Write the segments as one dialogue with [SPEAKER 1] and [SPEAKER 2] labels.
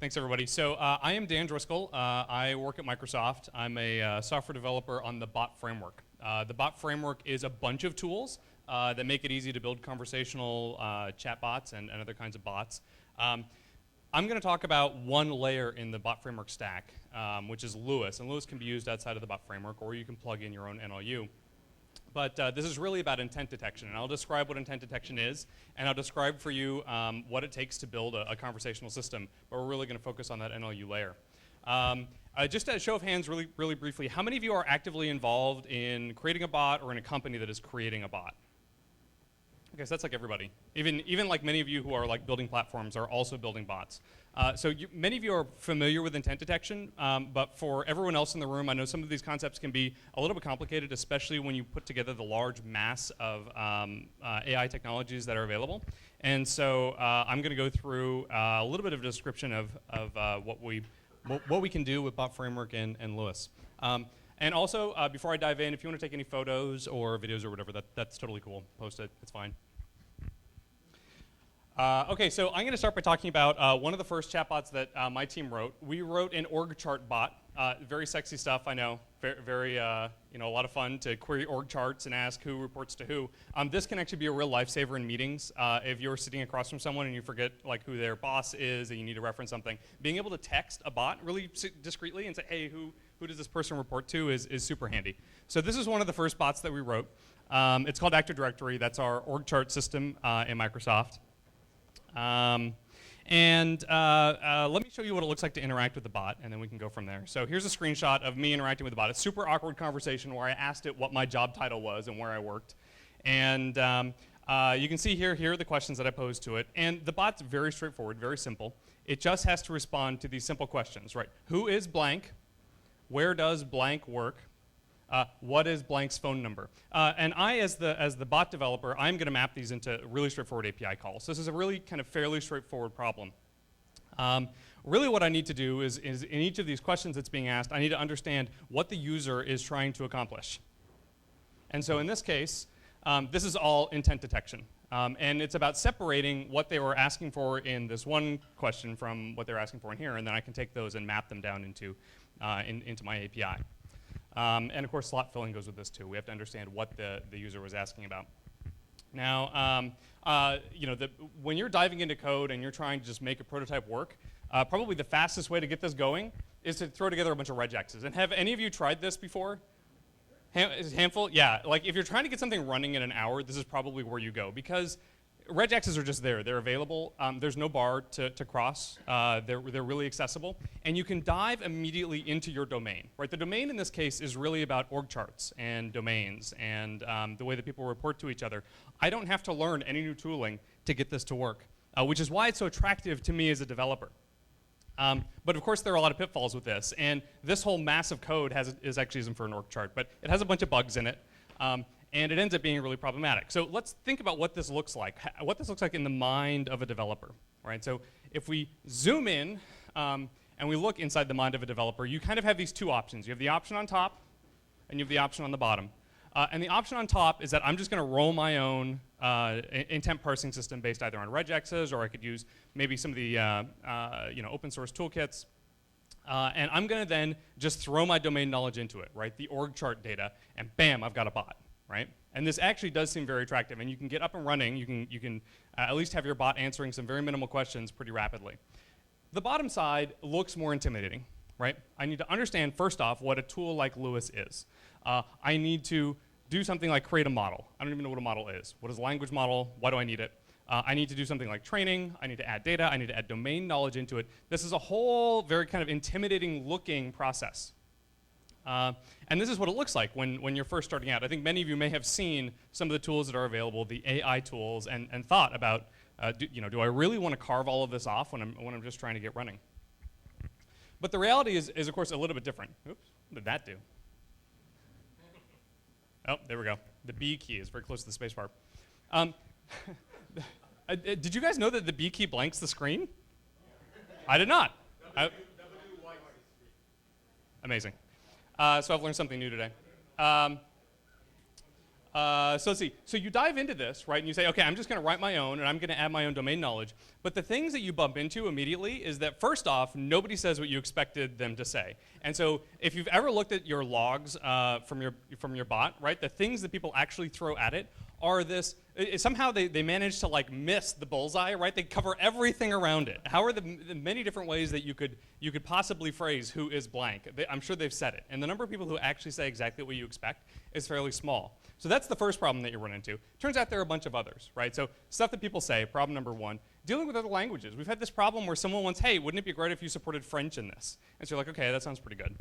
[SPEAKER 1] Thanks, everybody. So I am Dan Driscoll. I work at Microsoft. I'm a software developer on the Bot framework. The Bot framework is a bunch of tools that make it easy to build conversational chat bots and other kinds of bots. I'm going to talk about one layer in the Bot framework stack, which is Lewis. And Lewis can be used outside of the Bot framework, or you can plug in your own NLU. But this is really about intent detection, and I'll describe what intent detection is, and I'll describe for you what it takes to build a conversational system, but we're really going to focus on that NLU layer. Just a show of hands really briefly, how many of you are actively involved in creating a bot or in a company that is creating a bot? Okay, so that's like everybody. Even like many of you who are like building platforms are also building bots. Many of you are familiar with intent detection, but for everyone else in the room, I know some of these concepts can be a little bit complicated, especially when you put together the large mass of AI technologies that are available. And so I'm going to go through a little bit of a description of what we can do with Bot Framework and Lewis. And also, before I dive in, if you want to take any photos or videos or whatever, that's totally cool. Post it, it's fine. Okay, so I'm going to start by talking about one of the first chatbots that my team wrote. We wrote an org chart bot. Very sexy stuff, I know. Very a lot of fun to query org charts and ask who reports to who. This can actually be a real lifesaver in meetings. If you're sitting across from someone and you forget like who their boss is and you need to reference something, being able to text a bot really discreetly and say, hey, who does this person report to is super handy. So this is one of the first bots that we wrote. It's called Active Directory. That's our org chart system in Microsoft. Let me show you what it looks like to interact with the bot, and then we can go from there. So here's a screenshot of me interacting with the bot. It's a super awkward conversation where I asked it what my job title was and where I worked. And you can see here are the questions that I posed to it. And the bot's very straightforward, very simple. It just has to respond to these simple questions, right? Who is blank? Where does blank work? What is blank's phone number? And I, as the bot developer, I'm going to map these into really straightforward API calls. So this is a really kind of fairly straightforward problem. Really what I need to do is in each of these questions that's being asked, I need to understand what the user is trying to accomplish. And so in this case, this is all intent detection. And it's about separating what they were asking for in this one question from what they're asking for in here, and then I can take those and map them down into my API. And of course, slot filling goes with this too. We have to understand what the user was asking about. Now, when you're diving into code and you're trying to just make a prototype work, probably the fastest way to get this going is to throw together a bunch of regexes. And have any of you tried this before? Handful? Yeah. Like if you're trying to get something running in an hour, this is probably where you go, because regexes are just there. They're available. There's no bar to cross. They're really accessible. And you can dive immediately into your domain. Right? The domain in this case is really about org charts and domains and the way that people report to each other. I don't have to learn any new tooling to get this to work, which is why it's so attractive to me as a developer. But of course, there are a lot of pitfalls with this. And this whole massive code is actually isn't for an org chart, but it has a bunch of bugs in it. And it ends up being really problematic. So let's think about what this looks like in the mind of a developer, right? So if we zoom in and we look inside the mind of a developer, you kind of have these two options. You have the option on top, and you have the option on the bottom. And the option on top is that I'm just going to roll my own intent parsing system based either on regexes, or I could use maybe some of the open source toolkits. And I'm going to then just throw my domain knowledge into it, right? The org chart data, and bam, I've got a bot. Right? And this actually does seem very attractive, and you can get up and running. You can at least have your bot answering some very minimal questions pretty rapidly. The bottom side looks more intimidating, right? I need to understand first off what a tool like Lewis is. I need to do something like create a model. I don't even know what a model is. What is a language model? Why do I need it? I need to do something like training. I need to add data. I need to add domain knowledge into it. This is a whole very kind of intimidating looking process. And this is what it looks like when you're first starting out. I think many of you may have seen some of the tools that are available, the AI tools, and thought about, do I really want to carve all of this off when I'm just trying to get running? But the reality is of course, a little bit different. Oops, what did that do? Oh, there we go. The B key is very close to the space bar. Did you guys know that the B key blanks the screen? I did not. Amazing. So I've learned something new today. So let's see. So you dive into this, right, and you say, okay, I'm just going to write my own, and I'm going to add my own domain knowledge. But the things that you bump into immediately is that, first off, nobody says what you expected them to say. And so if you've ever looked at your logs from your bot, right, the things that people actually throw at it are this. Somehow they manage to like miss the bullseye, right? They cover everything around it. How are the many different ways that you could possibly phrase who is blank? I'm sure they've said it, and the number of people who actually say exactly what you expect is fairly small. So that's the first problem that you run into. Turns out there are a bunch of others, right? So stuff that people say. Problem number one: dealing with other languages. We've had this problem where someone wants, hey, wouldn't it be great if you supported French in this? And so you're like, okay, that sounds pretty good.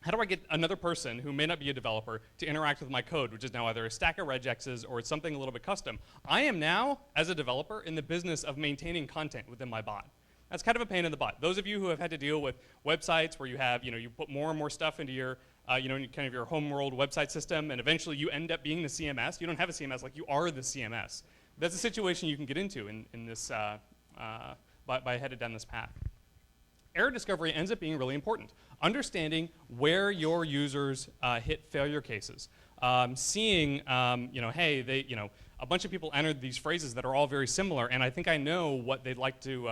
[SPEAKER 1] How do I get another person who may not be a developer to interact with my code, which is now either a stack of regexes or it's something a little bit custom? I am now, as a developer, in the business of maintaining content within my bot. That's kind of a pain in the butt. Those of you who have had to deal with websites where you have, you put more and more stuff into your, kind of your homeworld website system, and eventually you end up being the CMS. You don't have a CMS, like you are the CMS. That's a situation you can get into in this, by headed down this path. Error discovery ends up being really important. Understanding where your users hit failure cases. Seeing, hey, a bunch of people entered these phrases that are all very similar, and I think I know what they'd like to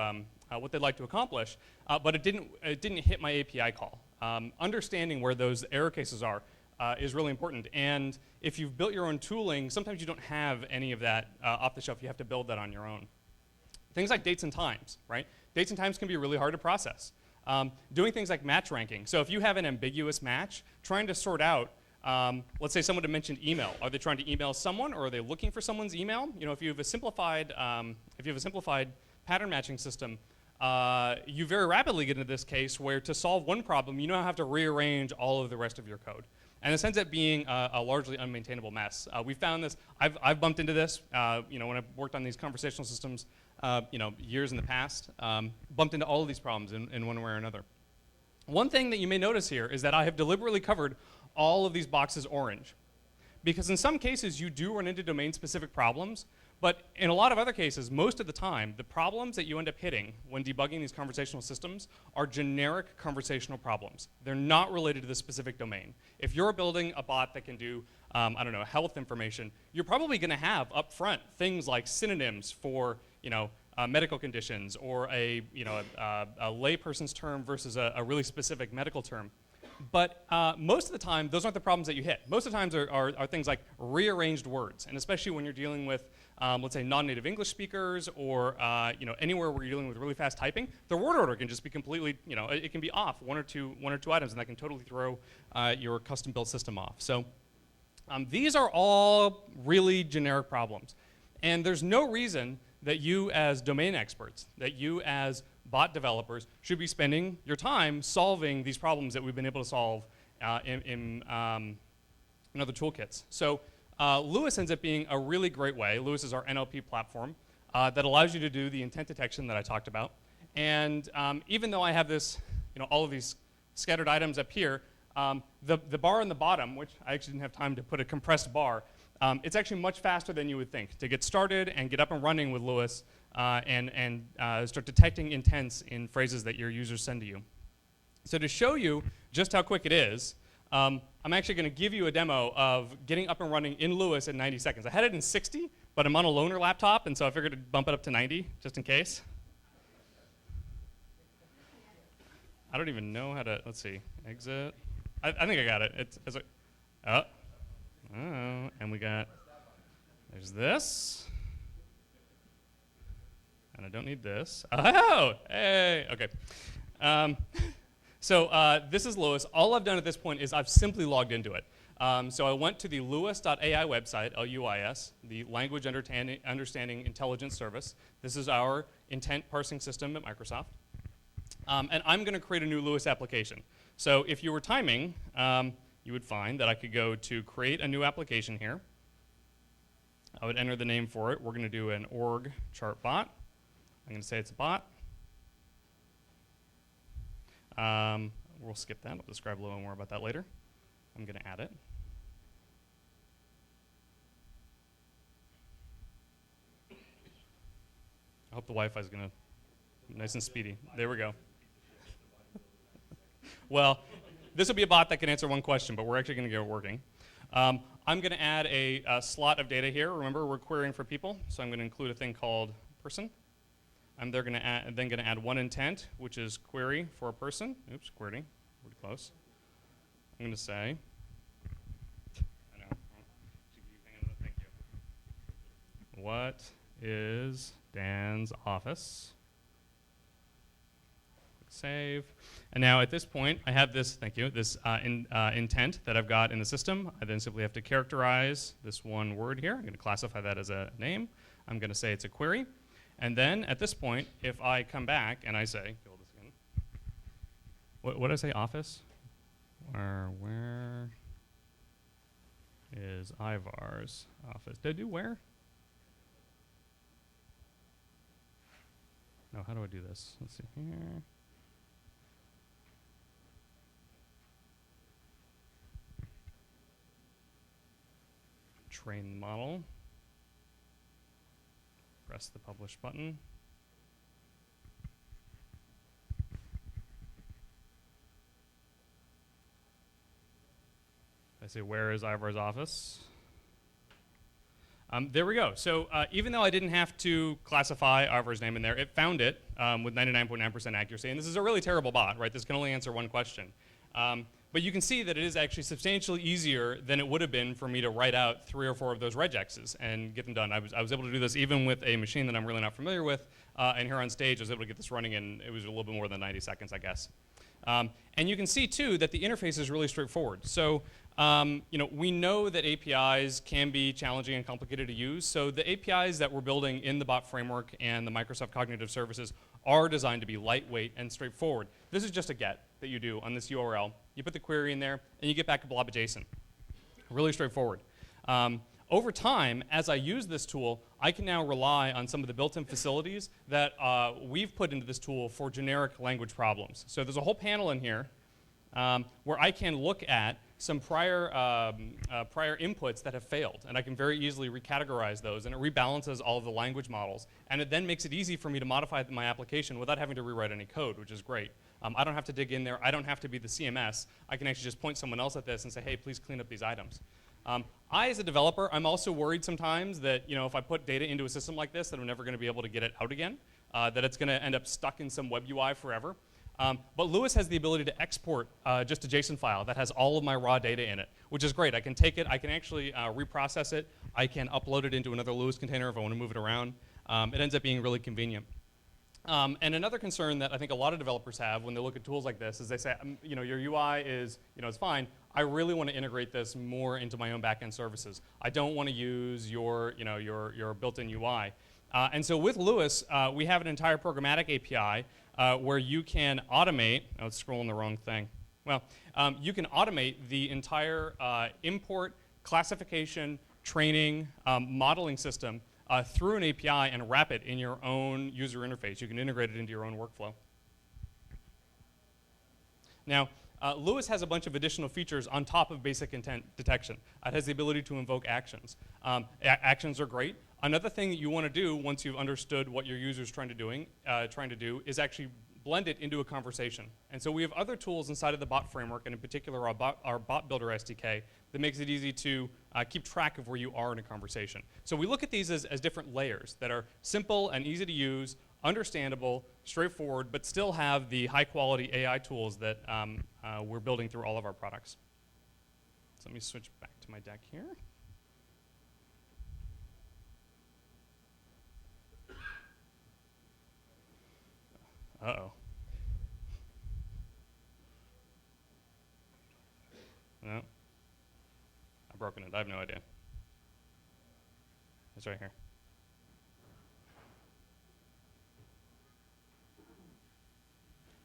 [SPEAKER 1] accomplish, but it didn't hit my API call. Understanding where those error cases are is really important. And if you've built your own tooling, sometimes you don't have any of that off the shelf. You have to build that on your own. Things like dates and times, right? Dates and times can be really hard to process. Doing things like match ranking. So if you have an ambiguous match, trying to sort out, let's say someone had mentioned email. Are they trying to email someone, or are they looking for someone's email? If you have a simplified pattern matching system, you very rapidly get into this case where to solve one problem, you now have to rearrange all of the rest of your code. And this ends up being a largely unmaintainable mess. We found this. I've bumped into this. When I've worked on these conversational systems, years in the past, bumped into all of these problems in one way or another. One thing that you may notice here is that I have deliberately covered all of these boxes orange, because in some cases you do run into domain-specific problems, but in a lot of other cases, most of the time, the problems that you end up hitting when debugging these conversational systems are generic conversational problems. They're not related to the specific domain. If you're building a bot that can do, health information, you're probably going to have up front things like synonyms for, medical conditions, or a layperson's term versus a really specific medical term. But most of the time, those aren't the problems that you hit. Most of the times are things like rearranged words, and especially when you're dealing with, let's say, non-native English speakers, or anywhere where you're dealing with really fast typing, the word order can just be completely, it can be off one or two items, and that can totally throw your custom-built system off. So these are all really generic problems, and there's no reason that you as domain experts, that you as bot developers should be spending your time solving these problems that we've been able to solve in other toolkits. So Lewis ends up being a really great way. Lewis is our NLP platform that allows you to do the intent detection that I talked about. And even though I have this, all of these scattered items up here, the bar on the bottom, which I actually didn't have time to put a compressed bar, it's actually much faster than you would think to get started and get up and running with Lewis and start detecting intents in phrases that your users send to you. So to show you just how quick it is, I'm actually going to give you a demo of getting up and running in Lewis in 90 seconds. I had it in 60, but I'm on a loaner laptop, and so I figured to bump it up to 90 just in case. I don't even know how to, let's see, exit. I think I got it. And we got, there's this. And I don't need this. Oh, hey, okay. So this is Lewis. All I've done at this point is I've simply logged into it. So I went to the lewis.ai website, LUIS, the Language Understanding Intelligence Service. This is our intent parsing system at Microsoft. And I'm going to create a new Lewis application. So if you were timing, you would find that I could go to create a new application here. I would enter the name for it. We're going to do an org chart bot. I'm going to say it's a bot. We'll skip that. I'll describe a little more about that later. I'm going to add it. I hope the Wi-Fi is going to be nice and speedy. There we go. Well, this will be a bot that can answer one question, but we're actually going to get it working. I'm going to add a slot of data here. Remember, we're querying for people, so I'm going to include a thing called person. I'm then going to add one intent, which is query for a person. Oops, query, pretty close. I'm going to say, I know, thank you. What is Dan's office? Click save. And now at this point, I have this, thank you, this intent that I've got in the system. I then simply have to characterize this one word here. I'm going to classify that as a name. I'm going to say it's a query. And then at this point, if I come back and I say, kill this again. What did I say, office? Where is Ivar's office? Did I do where? No, how do I do this? Let's see here. Train the model. Press the publish button. I say, where is Ivar's office? There we go. So even though I didn't have to classify Ivar's name in there, it found it with 99.9% accuracy. And this is a really terrible bot, right? This can only answer one question. But you can see that it is actually substantially easier than it would have been for me to write out 3 or 4 of those regexes and get them done. I was able to do this even with a machine that I'm really not familiar with. And here on stage, I was able to get this running in, it was a little bit more than 90 seconds, I guess. And you can see, too, that the interface is really straightforward. So we know that APIs can be challenging and complicated to use. So the APIs that we're building in the bot framework and the Microsoft Cognitive Services are designed to be lightweight and straightforward. This is just a get that you do on this URL. You put the query in there, and you get back a blob of JSON. Really straightforward. Over time, as I use this tool, I can now rely on some of the built-in facilities that we've put into this tool for generic language problems. So there's a whole panel in here where I can look at some prior inputs that have failed, and I can very easily recategorize those, and it rebalances all of the language models, and it then makes it easy for me to modify my application without having to rewrite any code, which is great. I don't have to dig in there. I don't have to be the CMS. I can actually just point someone else at this and say, hey, please clean up these items. I, as a developer, I'm also worried sometimes that if I put data into a system like this, that I'm never going to be able to get it out again, that it's going to end up stuck in some web UI forever. But Lewis has the ability to export just a JSON file that has all of my raw data in it, which is great. I can take it, I can actually reprocess it, I can upload it into another Lewis container if I want to move it around. It ends up being really convenient. And another concern that I think a lot of developers have when they look at tools like this is they say, your UI is, it's fine. I really want to integrate this more into my own backend services. I don't want to use your built-in UI. And so with Lewis, we have an entire programmatic API where you can automate. Oh, it's scrolling the wrong thing. Well, you can automate the entire import, classification, training, modeling system through an API and wrap it in your own user interface. You can integrate it into your own workflow. Now, Lewis has a bunch of additional features on top of basic intent detection. It has the ability to invoke actions. Actions are great. Another thing that you want to do once you've understood what your user is trying to do is actually blend it into a conversation. And so we have other tools inside of the bot framework, and in particular our bot builder SDK, that makes it easy to keep track of where you are in a conversation. So we look at these as different layers that are simple and easy to use, understandable, straightforward, but still have the high-quality AI tools that we're building through all of our products. So let me switch back to my deck here. Uh-oh. No. I've broken it. I have no idea. It's right here.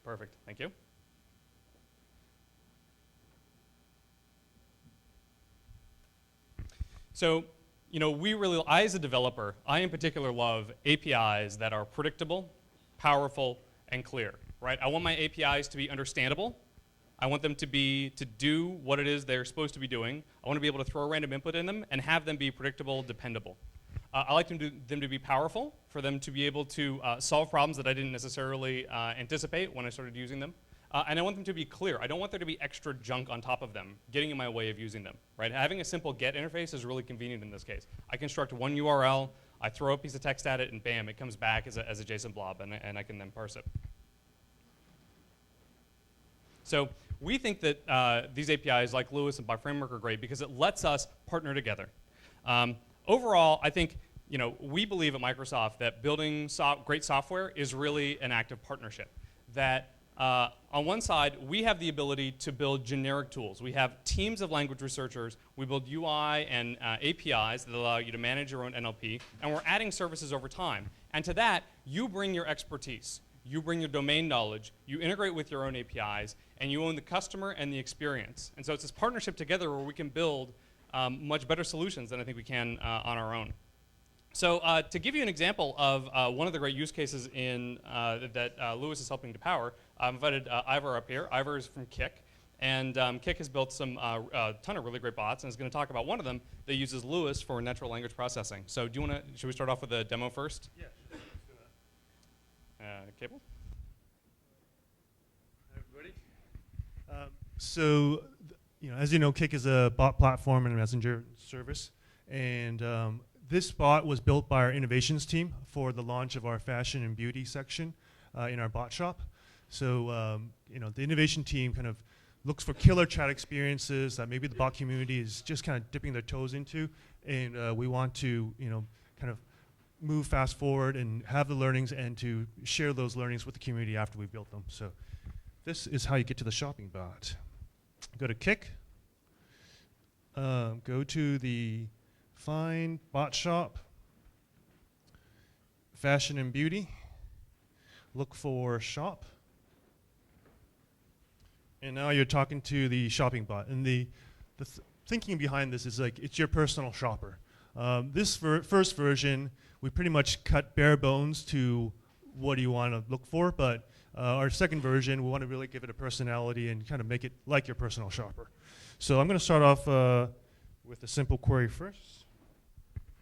[SPEAKER 1] Perfect. Thank you. So, I as a developer, I in particular love APIs that are predictable, powerful, and clear, right? I want my APIs to be understandable. I want them to do what it is they're supposed to be doing. I want to be able to throw a random input in them and have them be predictable, dependable. I like them to be powerful, for them to be able to solve problems that I didn't necessarily anticipate when I started using them. and I want them to be clear. I don't want there to be extra junk on top of them, getting in my way of using them, right? Having a simple get interface is really convenient in this case. I construct one URL, I throw a piece of text at it, and bam, it comes back as a JSON blob, and I can then parse it. So we think that these APIs like Lewis and Block Framework are great because it lets us partner together. Overall, I think we believe at Microsoft that building great software is really an act of partnership. That on one side, we have the ability to build generic tools. We have teams of language researchers. We build UI and APIs that allow you to manage your own NLP, and we're adding services over time. And to that, you bring your expertise. You bring your domain knowledge, you integrate with your own APIs, and you own the customer and the experience. And so it's this partnership together where we can build much better solutions than I think we can on our own. So to give you an example of one of the great use cases that Lewis is helping to power, I've invited Ivor up here. Ivor is from Kik, and Kik has built a ton of really great bots, and is going to talk about one of them that uses Lewis for natural language processing. So should we start off with a demo first?
[SPEAKER 2] Yeah, sure.
[SPEAKER 1] Cable?
[SPEAKER 2] Hi, everybody. As you know, Kik is a bot platform and a messenger service. And this bot was built by our innovations team for the launch of our fashion and beauty section in our bot shop. So, the innovation team kind of looks for killer chat experiences that maybe the bot community is just kind of dipping their toes into. And we want to, kind of move fast forward and have the learnings and to share those learnings with the community after we've built them. So this is how you get to the shopping bot. Go to Kik, go to the Find Bot Shop, Fashion and Beauty, look for Shop, and now you're talking to the shopping bot. And the thinking behind this is like it's your personal shopper. This first version, we pretty much cut bare bones to what do you want to look for, but our second version, we want to really give it a personality and kind of make it like your personal shopper. So I'm going to start off with a simple query first.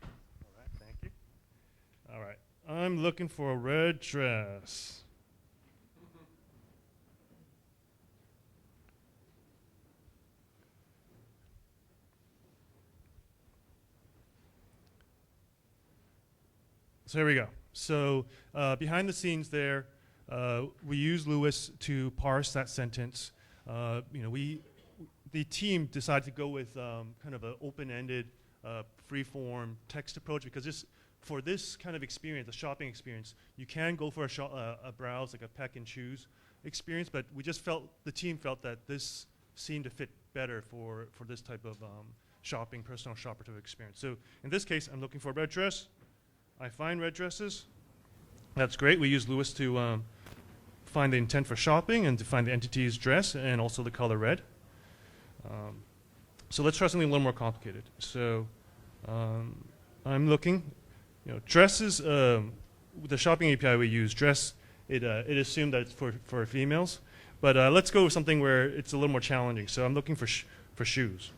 [SPEAKER 2] All right, thank you. All right, I'm looking for a red dress. So here we go. So behind the scenes there, we use Lewis to parse that sentence. The team decided to go with kind of an open-ended, free-form text approach because for this kind of experience, a shopping experience, you can go for a browse, like a peck and choose experience, but the team felt that this seemed to fit better for this type of shopping, personal shopper type of experience. So in this case, I'm looking for a red dress. I find red dresses. That's great. We use Lewis to find the intent for shopping and to find the entity's dress and also the color red. So let's try something a little more complicated. So I'm looking, dresses, the shopping API we use, dress, it assumed that it's for females. But let's go with something where it's a little more challenging. So I'm looking for shoes.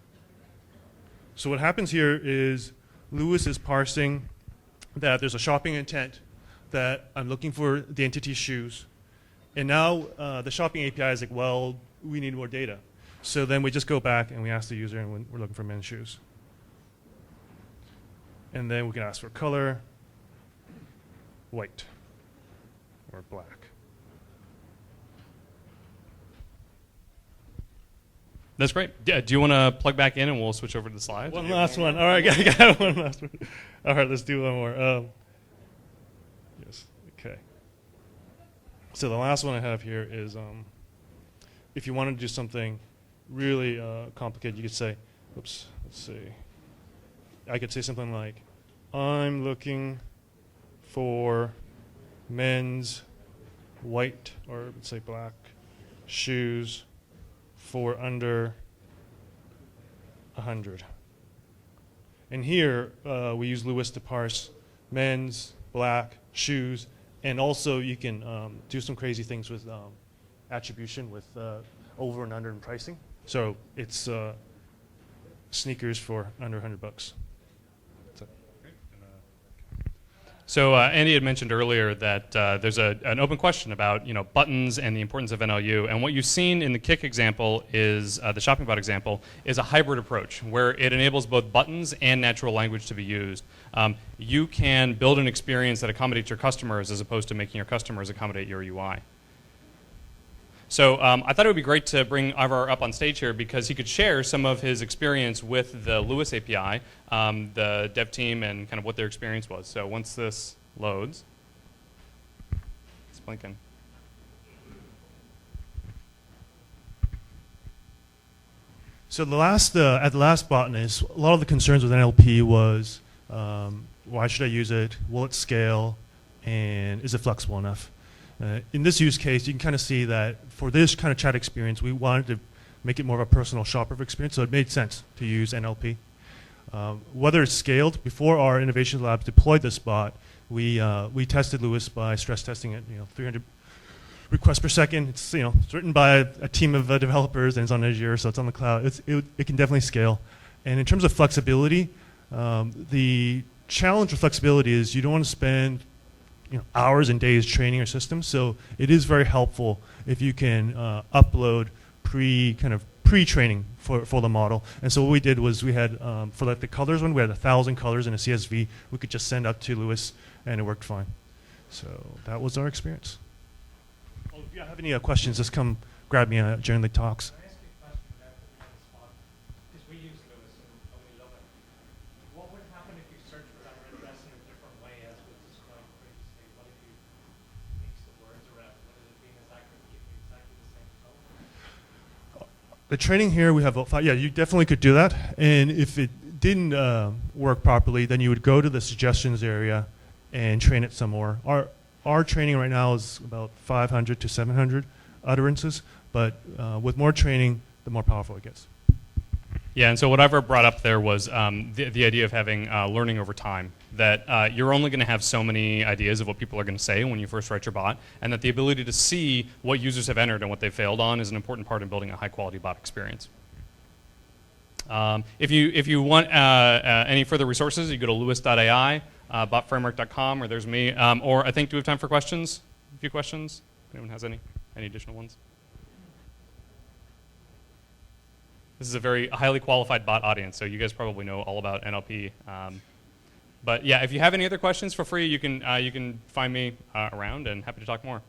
[SPEAKER 2] So what happens here is Lewis is parsing that there's a shopping intent, that I'm looking for the entity's shoes. And now the shopping API is like, well, we need more data. So then we just go back and we ask the user, and we're looking for men's shoes. And then we can ask for color, white, or black.
[SPEAKER 1] That's great. Yeah, do you want to plug back in and we'll switch over to the slides?
[SPEAKER 2] One last one. All right, I got one last one. All right, let's do one more. Yes, okay. So the last one I have here is if you want to do something really complicated, you could say, oops, let's see. I could say something like, I'm looking for men's white, or let's say black, shoes for under 100. And here we use Lewis to parse men's, black, shoes, and also you can do some crazy things with attribution with over and under in pricing. So it's sneakers for under $100.
[SPEAKER 1] So Andy had mentioned earlier that there's an open question about buttons and the importance of NLU, and what you've seen in the Kik example is the shopping bot example is a hybrid approach where it enables both buttons and natural language to be used. You can build an experience that accommodates your customers as opposed to making your customers accommodate your UI. So I thought it would be great to bring Ivar up on stage here because he could share some of his experience with the Lewis API, the dev team, and kind of what their experience was. So once this loads, it's blinking.
[SPEAKER 2] So at the last Botness, a lot of the concerns with NLP was why should I use it? Will it scale? And is it flexible enough? In this use case, you can kind of see that for this kind of chat experience, we wanted to make it more of a personal shopper experience, so it made sense to use NLP. Whether it's scaled, before our innovation labs deployed this bot, we tested Lewis by stress testing at 300 requests per second. It's it's written by a team of developers and it's on Azure, so it's on the cloud. It can definitely scale. And in terms of flexibility, the challenge with flexibility is you don't want to spend hours and days training your system. So it is very helpful if you can upload pre-training for the model. And so what we did was we had, for like the colors one, we had 1,000 colors in a CSV. We could just send up to Lewis and it worked fine. So that was our experience. Well, if you have any questions, just come grab me during the talks. The training here, we have, yeah, you definitely could do that. And if it didn't work properly, then you would go to the suggestions area and train it some more. Our training right now is about 500 to 700 utterances, but with more training, the more powerful it gets.
[SPEAKER 1] Yeah, and so what I've brought up there was the idea of having learning over time, that you're only going to have so many ideas of what people are going to say when you first write your bot, and that the ability to see what users have entered and what they've failed on is an important part in building a high-quality bot experience. If you want any further resources, you go to lewis.ai, botframework.com, or there's me. Or I think, do we have time for questions? A few questions? Anyone has any additional ones? This is a very highly qualified bot audience, so you guys probably know all about NLP. But yeah, if you have any other questions, feel free. You can find me around, and happy to talk more.